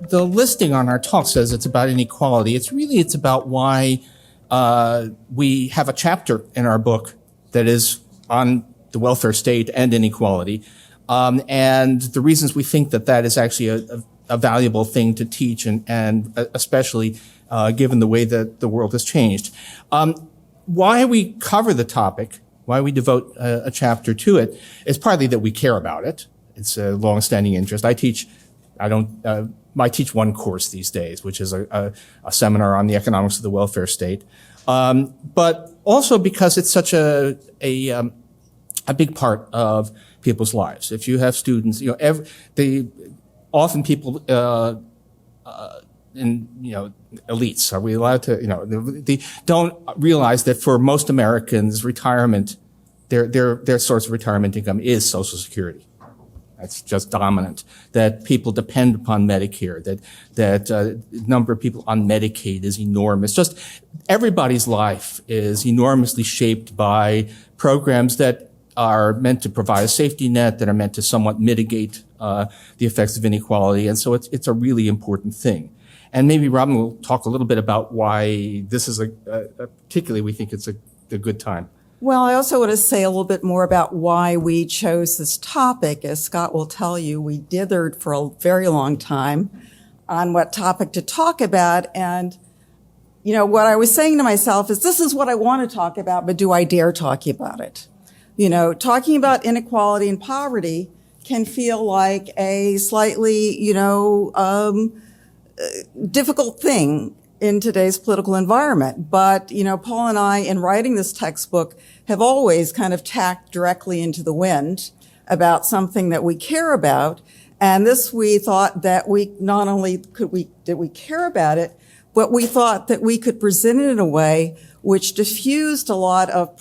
the listing on our talk says it's about inequality. It's about why we have a chapter in our book that is on the welfare state and inequality, and the reasons we think that is actually a valuable thing to teach, and especially given the way that the world has changed. Why we cover the topic, why we devote a chapter to it, is partly that we care about it. It's a long-standing interest. I teach one course these days, which is a seminar on the economics of the welfare state. But also because it's such a big part of people's lives. If you have students, often people, in, elites, are we allowed to, they don't realize that for most Americans, retirement, their source of retirement income is Social Security. That's just dominant. That people depend upon Medicare. That number of people on Medicaid is enormous. Just everybody's life is enormously shaped by programs that are meant to provide a safety net, that are meant to somewhat mitigate the effects of inequality, and so it's a really important thing. And maybe Robin will talk a little bit about why this is particularly we think it's a good time. Well, I also want to say a little bit more about why we chose this topic. As Scott will tell you, we dithered for a very long time on what topic to talk about. And, what I was saying to myself is, this is what I want to talk about, but do I dare talk about it? Talking about inequality and poverty can feel like a slightly, difficult thing in today's political environment. But, Paul and I, in writing this textbook, have always kind of tacked directly into the wind about something that we care about. And this, we thought that we not only did we care about it, but we thought that we could present it in a way which diffused a lot of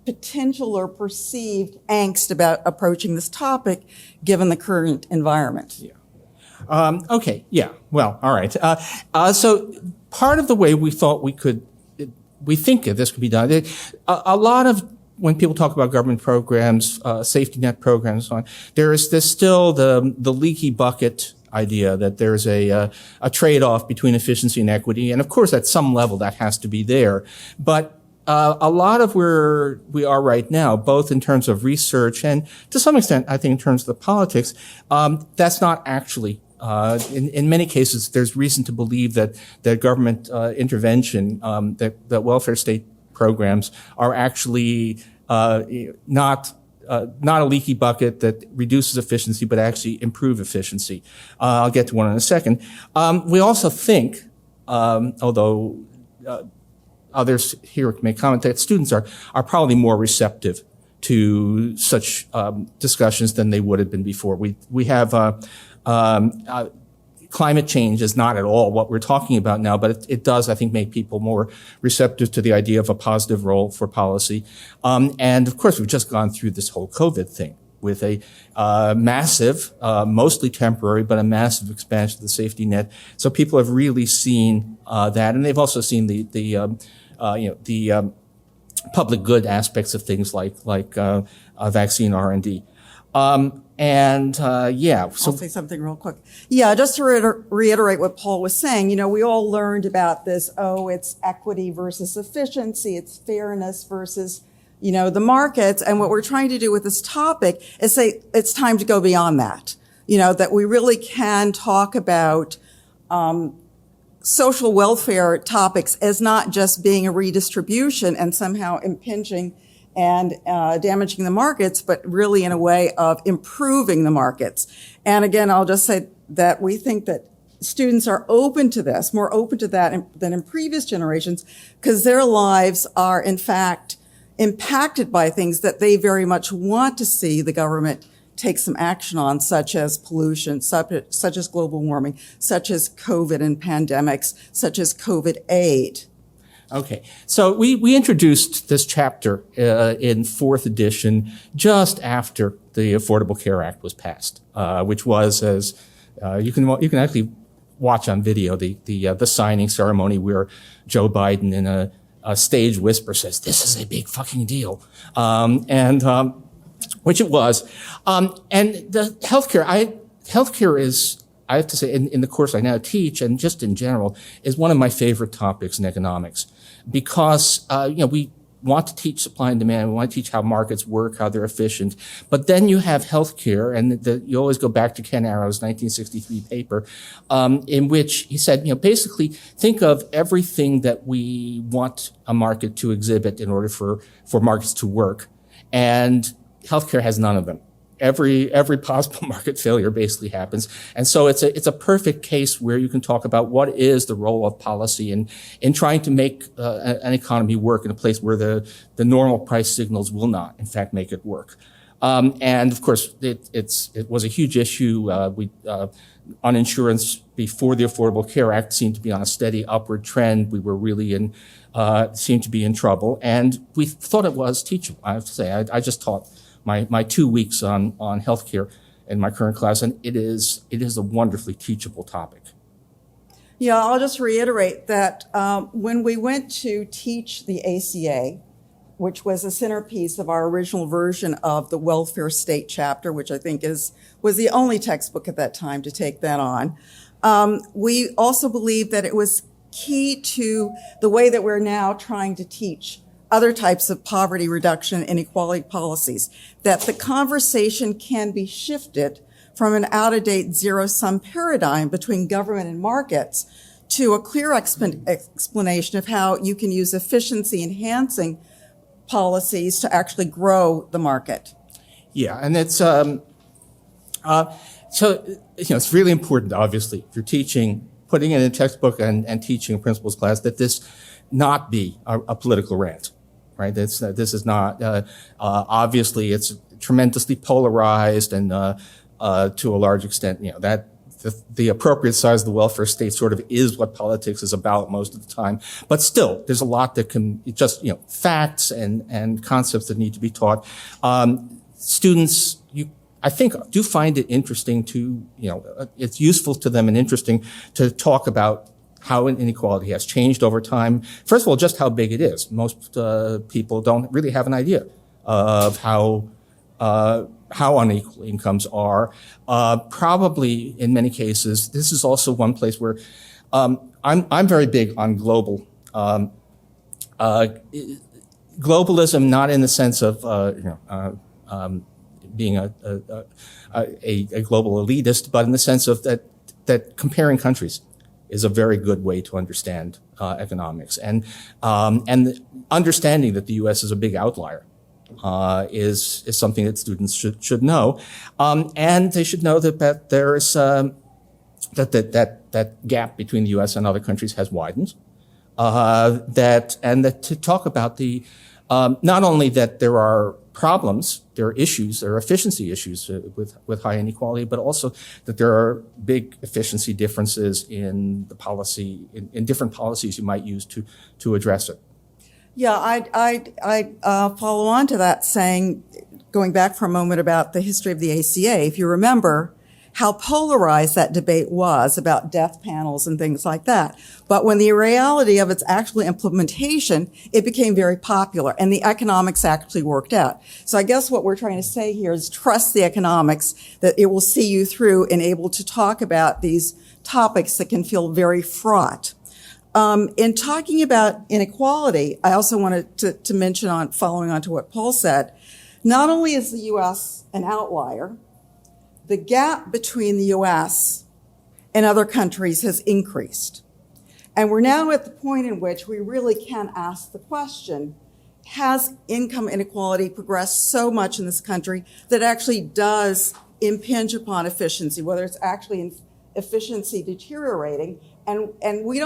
potential or perceived angst about approaching this topic, given the current environment. Yeah. Okay. Yeah. Well, all right. So part of the way we thought we think this could be done, a lot of, when people talk about government programs, safety net programs, so on, there's still the leaky bucket idea that there's a trade-off between efficiency and equity. And of course, at some level that has to be there. But a lot of where we are right now, both in terms of research and to some extent, I think in terms of the politics, that's not actually in many cases, there's reason to believe that government intervention, that welfare state programs are actually not a leaky bucket that reduces efficiency, but actually improve efficiency. I'll get to one in a second. We also think, although others here may comment, that students are probably more receptive to such discussions than they would have been before. We have climate change is not at all what we're talking about now, but it does, I think, make people more receptive to the idea of a positive role for policy. And of course, we've just gone through this whole COVID thing with a massive, mostly temporary, but a massive expansion of the safety net. So people have really seen that, and they've also seen the public good aspects of things like vaccine R&D. Yeah. So I'll say something real quick. Yeah, just to reiterate what Paul was saying, we all learned about this, it's equity versus efficiency, it's fairness versus, the markets. And what we're trying to do with this topic is say it's time to go beyond that, that we really can talk about social welfare topics as not just being a redistribution and somehow impinging and damaging the markets, but really in a way of improving the markets. And again, I'll just say that we think that students are open to this, more open to that than in previous generations, because their lives are, in fact, impacted by things that they very much want to see the government take some action on, such as pollution, such as global warming, such as COVID and pandemics, such as COVID aid. Okay, so we introduced this chapter in 4th edition just after the Affordable Care Act was passed, which was, as you can actually watch on video, the signing ceremony where Joe Biden in a stage whisper says, "This is a big fucking deal," which it was. And the healthcare is I have to say, in the course I now teach, and just in general, is one of my favorite topics in economics, because we want to teach supply and demand. We want to teach how markets work, how they're efficient. But then you have healthcare, and you always go back to Ken Arrow's 1963 paper, in which he said, basically think of everything that we want a market to exhibit in order for markets to work. And healthcare has none of them. Every possible market failure basically happens. And so it's a perfect case where you can talk about what is the role of policy in trying to make an economy work in a place where the normal price signals will not, in fact, make it work. And of course, it was a huge issue. On insurance before the Affordable Care Act seemed to be on a steady upward trend. We were really seemed to be in trouble. And we thought it was teachable. I have to say, I just taught my 2 weeks on healthcare in my current class, and it is a wonderfully teachable topic. Yeah, I'll just reiterate that when we went to teach the ACA, which was a centerpiece of our original version of the welfare state chapter, which I think was the only textbook at that time to take that on, we also believed that it was key to the way that we're now trying to teach other types of poverty reduction and inequality policies, that the conversation can be shifted from an out-of-date zero-sum paradigm between government and markets to a clear explanation of how you can use efficiency-enhancing policies to actually grow the market. Yeah, and it's so it's really important, obviously, if you're teaching, putting it in a textbook and teaching a principles class, that this not be a political rant, right? This is not, obviously it's tremendously polarized and, to a large extent, that the appropriate size of the welfare state sort of is what politics is about most of the time. But still, there's a lot that can just, facts and concepts that need to be taught. Students, I think, do find it interesting to, it's useful to them and interesting to talk about how inequality has changed over time. First of all, just how big it is. Most people don't really have an idea of how unequal incomes are. Probably, in many cases, this is also one place where I'm very big on globalism, not in the sense of being a global elitist, but in the sense of that comparing countries is a very good way to understand economics, and understanding that the U.S. is a big outlier is something that students should know, and they should know that there is that gap between the U.S. and other countries has widened. That to talk about the not only that there are problems, there are issues, there are efficiency issues with high inequality, but also that there are big efficiency differences in the policy, in different policies you might use to address it. Yeah, I follow on to that, saying, going back for a moment about the history of the ACA, if you remember how polarized that debate was about death panels and things like that. But when the reality of its actual implementation, it became very popular, and the economics actually worked out. So I guess what we're trying to say here is trust the economics, that it will see you through and able to talk about these topics that can feel very fraught. In talking about inequality, I also wanted to mention, following on to what Paul said, not only is the U.S. an outlier, the gap between the U.S. and other countries has increased. And we're now at the point in which we really can ask the question, has income inequality progressed so much in this country that it actually does impinge upon efficiency, whether it's actually in efficiency deteriorating? And we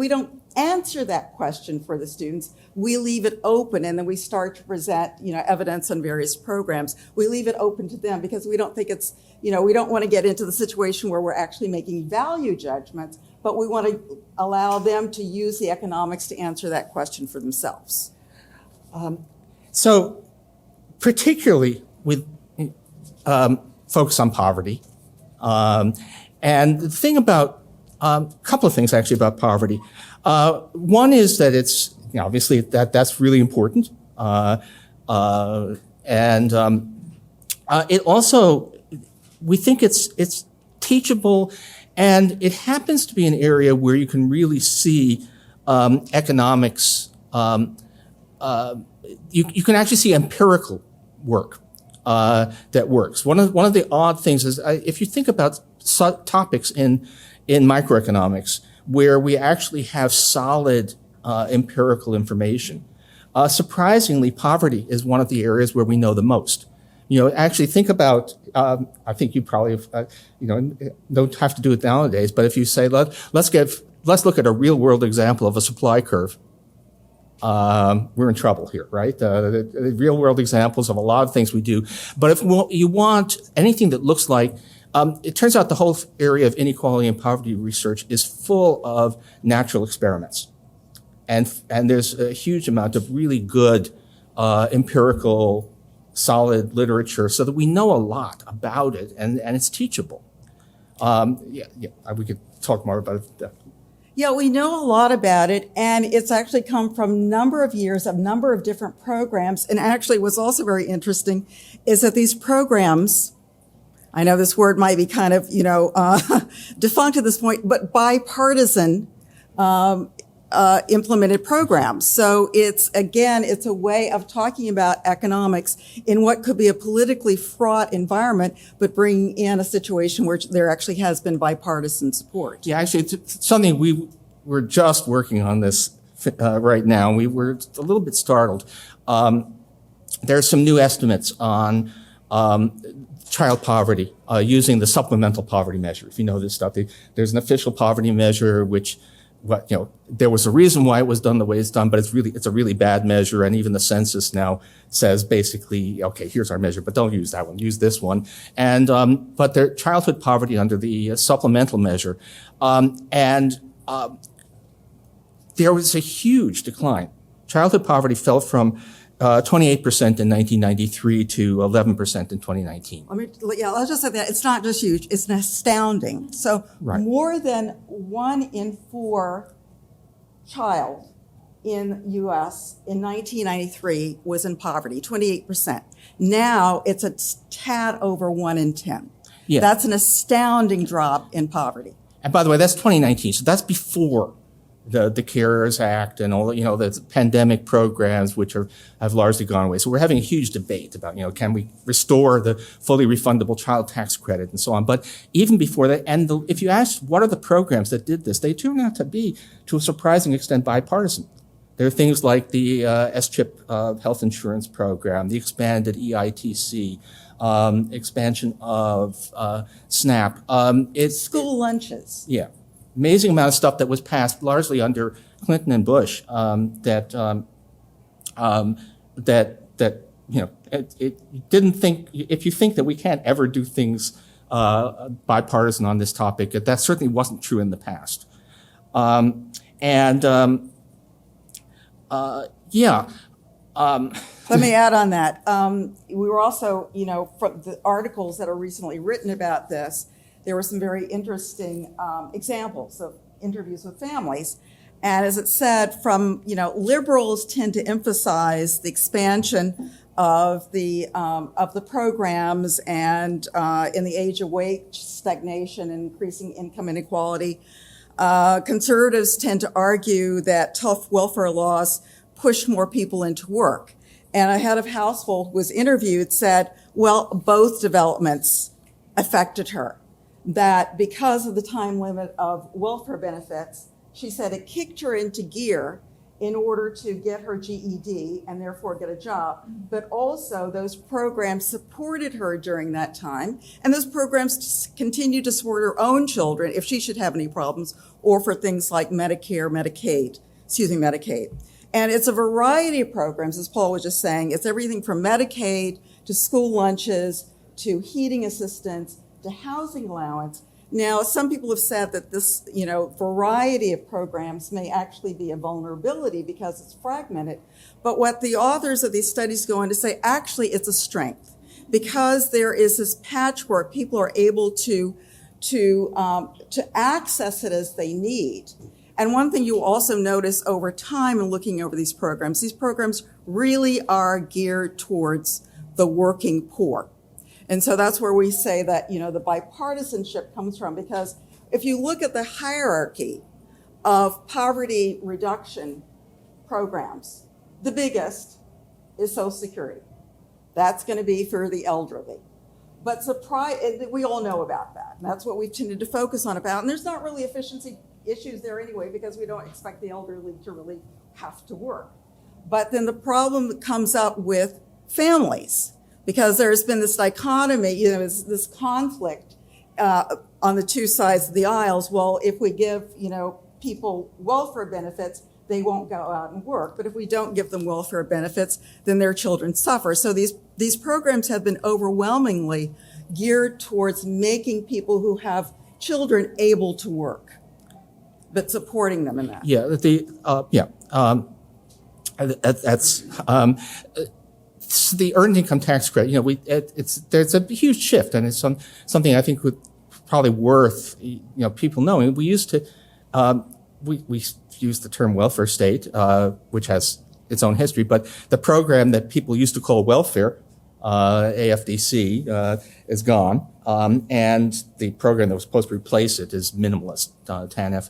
don't answer that question for the students. We leave it open, and then we start to present, evidence on various programs. We leave it open to them because we don't think it's, we don't want to get into the situation where we're actually making value judgments, but we want to allow them to use the economics to answer that question for themselves. So particularly with focus on poverty, and the thing about a couple of things actually about poverty. One is that it's obviously that's really important, and it also, we think it's teachable, and it happens to be an area where you can really see economics. You can actually see empirical work that works. One of the odd things is if you think about topics in microeconomics where we actually have solid empirical information, surprisingly, poverty is one of the areas where we know the most. Actually think about, I think you probably, don't have to do it nowadays, but if you say, let's look at a real world example of a supply curve, we're in trouble here, right? The real world examples of a lot of things we do. But if you want anything that looks like, it turns out the whole area of inequality and poverty research is full of natural experiments. And there's a huge amount of really good, empirical, solid literature so that we know a lot about it and it's teachable. We could talk more about it. Yeah, we know a lot about it, and it's actually come from a number of years, a number of different programs. And actually what's also very interesting is that these programs, I know this word might be kind of, defunct at this point, but bipartisan implemented programs. So it's a way of talking about economics in what could be a politically fraught environment, but bringing in a situation where there actually has been bipartisan support. Yeah, actually, it's something we're just working on this right now. We were a little bit startled. There's some new estimates on child poverty using the supplemental poverty measure. If you know this stuff, there's an official poverty measure which there was a reason why it was done the way it's done, but it's a really bad measure. And even the census now says basically, okay, here's our measure, but don't use that one, use this one. And, but their childhood poverty under the supplemental measure. There was a huge decline. Childhood poverty fell from 28% in 1993 to 11% in 2019. I'll just say that it's not just huge, it's astounding. So right. More than 1 in 4 child in U.S. in 1993 was in poverty, 28%. Now it's a tad over 1 in 10. Yeah. That's an astounding drop in poverty. And by the way, that's 2019, so that's before the CARES Act and all, the pandemic programs, which have largely gone away. So we're having a huge debate about, can we restore the fully refundable child tax credit and so on. But even before that, if you ask what are the programs that did this, they turned out to be, to a surprising extent, bipartisan. There are things like the SCHIP health insurance program, the expanded EITC, expansion of SNAP. It's school lunches. Yeah. Amazing amount of stuff that was passed largely under Clinton and Bush. It didn't think. If you think that we can't ever do things bipartisan on this topic, that certainly wasn't true in the past. Let me add on that. We were also, from the articles that are recently written about this, there were some very interesting examples of interviews with families. And as it said, liberals tend to emphasize the expansion of the programs and in the age of wage stagnation and increasing income inequality. Conservatives tend to argue that tough welfare laws push more people into work. And a head of household who was interviewed said, well, both developments affected her. That because of the time limit of welfare benefits, she said it kicked her into gear in order to get her GED and therefore get a job. But also those programs supported her during that time. And those programs continue to support her own children if she should have any problems, or for things like Medicare, Medicaid. And it's a variety of programs, as Paul was just saying. It's everything from Medicaid to school lunches to heating assistance to housing allowance. Now, some people have said that this, variety of programs may actually be a vulnerability because it's fragmented. But what the authors of these studies go on to say, actually, it's a strength. Because there is this patchwork, people are able to access it as they need. And one thing you also notice over time in looking over these programs really are geared towards the working poor. And so that's where we say that, the bipartisanship comes from, because if you look at the hierarchy of poverty reduction programs, the biggest is Social Security. That's going to be for the elderly. But we all know about that. And that's what we've tended to focus on about. And there's not really efficiency issues there anyway, because we don't expect the elderly to really have to work. But then the problem comes up with families, because there's been this dichotomy, this conflict on the two sides of the aisles. Well, if we give, people welfare benefits, they won't go out and work. But if we don't give them welfare benefits, then their children suffer. So these programs have been overwhelmingly geared towards making people who have children able to work, but supporting them in that. Yeah, that's the earned income tax credit. There's a huge shift, and it's something I think would probably worth people knowing. We used to we use the term welfare state, which has its own history, but the program that people used to call welfare, AFDC, is gone, and the program that was supposed to replace it is minimalist, TANF.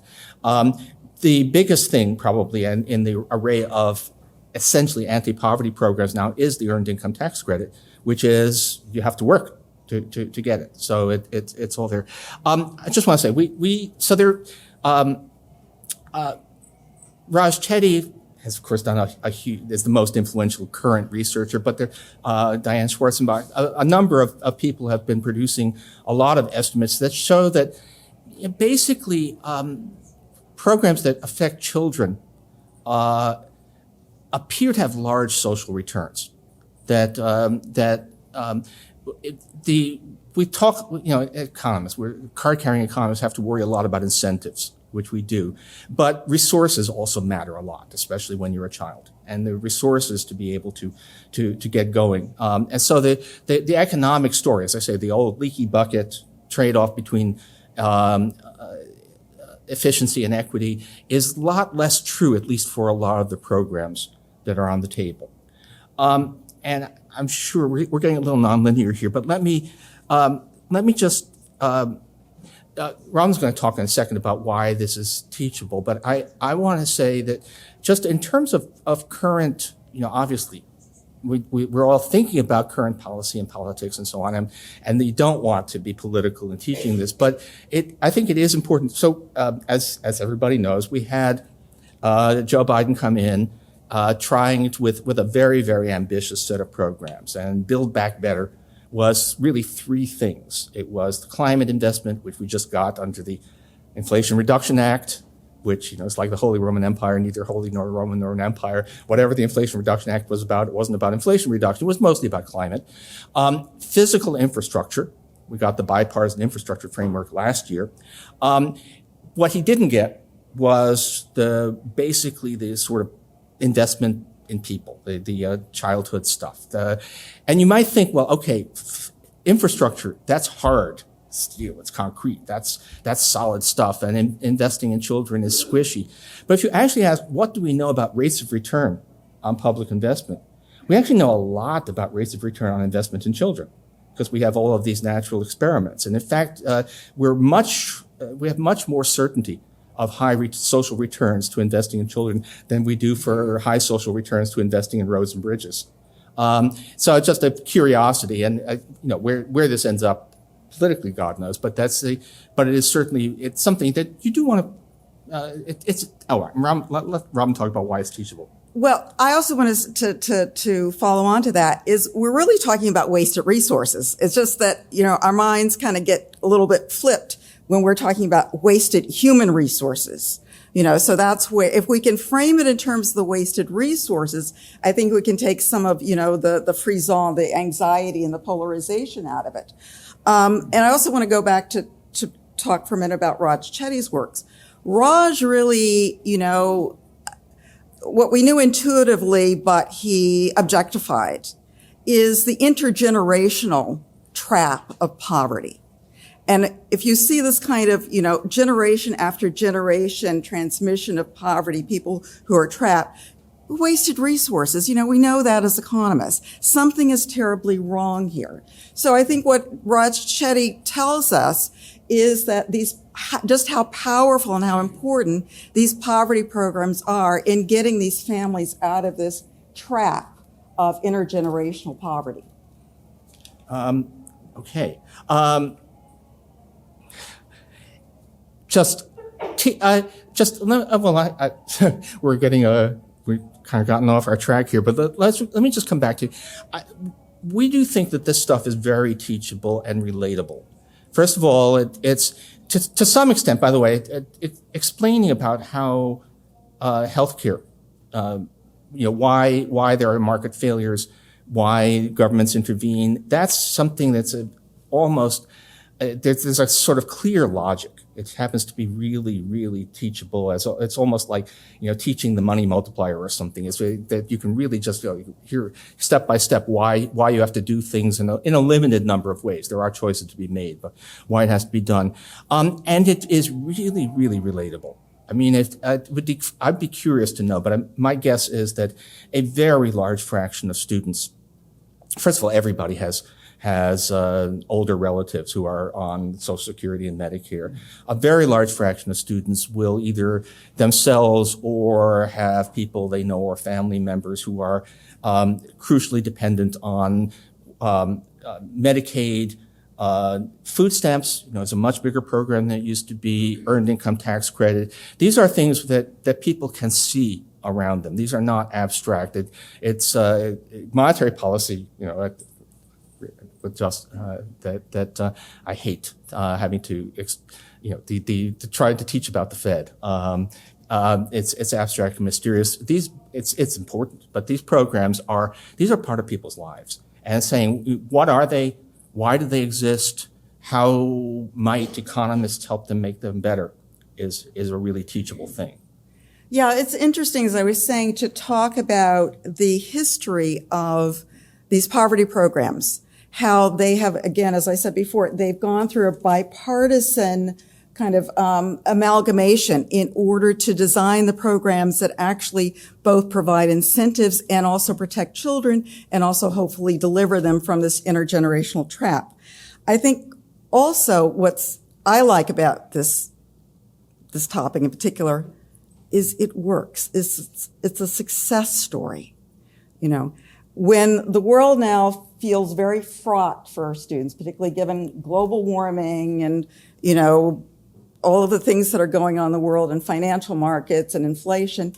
The biggest thing probably in the array of essentially anti-poverty programs now is the earned income tax credit, which is you have to work to get it. So it's all there. I just want to say Raj Chetty has, of course, done is the most influential current researcher, but Diane Schwarzenbach, a number of people have been producing a lot of estimates that show that basically programs that affect children appear to have large social returns. Economists, card-carrying economists have to worry a lot about incentives, which we do. But resources also matter a lot, especially when you're a child, and the resources to be able to get going. And so the economic story, as I say, the old leaky bucket trade-off between efficiency and equity is a lot less true, at least for a lot of the programs that are on the table. And I'm sure we're getting a little nonlinear here, but let me just Robin's going to talk in a second about why this is teachable, but I want to say that just in terms of current, obviously, we're all thinking about current policy and politics and so on, and you don't want to be political in teaching this, but I think it is important. So as everybody knows, we had Joe Biden come in trying with a very, very ambitious set of programs, and Build Back Better was really three things. It was the climate investment, which we just got under the Inflation Reduction Act, which, is like the Holy Roman Empire, neither holy nor Roman nor an empire. Whatever the Inflation Reduction Act was about, it wasn't about inflation reduction. It was mostly about climate. Physical infrastructure. We got the bipartisan infrastructure framework last year. What he didn't get was basically the sort of investment in people, the childhood stuff. And you might think, well, okay, infrastructure, that's hard steel, it's concrete, that's solid stuff, and investing in children is squishy. But if you actually ask, what do we know about rates of return on public investment? We actually know a lot about rates of return on investment in children, because we have all of these natural experiments. And in fact, we have much more certainty of high social returns to investing in children than we do for high social returns to investing in roads and bridges. So it's just a curiosity, and where this ends up politically, God knows. But but it is certainly, it's something that you do want to. Let Robin talk about why it's teachable. Well, I also wanted to follow on to that is we're really talking about wasted resources. It's just that our minds kind of get a little bit flipped when we're talking about wasted human resources. So that's where, if we can frame it in terms of the wasted resources, I think we can take some of, the frisson, the anxiety and the polarization out of it. And I also want to go back to talk for a minute about Raj Chetty's works. Raj really, what we knew intuitively, but he objectified, is the intergenerational trap of poverty. And if you see this kind of, generation after generation transmission of poverty, people who are trapped, wasted resources. We know that as economists. Something is terribly wrong here. So I think what Raj Chetty tells us is that just how powerful and how important these poverty programs are in getting these families out of this trap of intergenerational poverty. Okay. We've kind of gotten off our track here, but let me just come back to, we do think that this stuff is very teachable and relatable. First of all, it's to some extent, by the way, it's explaining about how healthcare, why there are market failures, why governments intervene. That's something that's almost there's a sort of clear logic. It happens to be really, really teachable. It's almost like teaching the money multiplier or something. It's that you can really just hear step by step why you have to do things in a limited number of ways. There are choices to be made, but why it has to be done, and it is really, really relatable. I mean, I'd be curious to know, but my guess is that a very large fraction of students, first of all, everybody has older relatives who are on Social Security and Medicare. A very large fraction of students will either themselves or have people they know or family members who are crucially dependent on Medicaid. Food stamps, is a much bigger program than it used to be. Earned income tax credit. These are things that people can see around them. These are not abstract. It's monetary policy, with that I hate having to try to teach about the Fed. It's abstract and mysterious. It's important, but these programs are part of people's lives. And saying, what are they? Why do they exist? How might economists help them make them better is a really teachable thing. Yeah, it's interesting, as I was saying, to talk about the history of these poverty programs, how they have, again, as I said before, they've gone through a bipartisan kind of amalgamation in order to design the programs that actually both provide incentives and also protect children and also hopefully deliver them from this intergenerational trap. I think also what's I like about this topic in particular is it works. It's a success story. When the world now feels very fraught for students, particularly given global warming and, all of the things that are going on in the world and financial markets and inflation,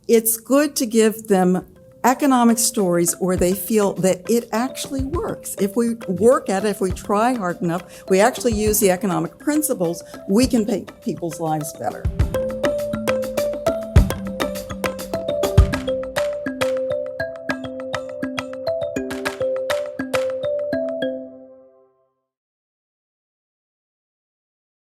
it's good to give them economic stories where they feel that it actually works. If we work at it, if we try hard enough, we actually use the economic principles, we can make people's lives better.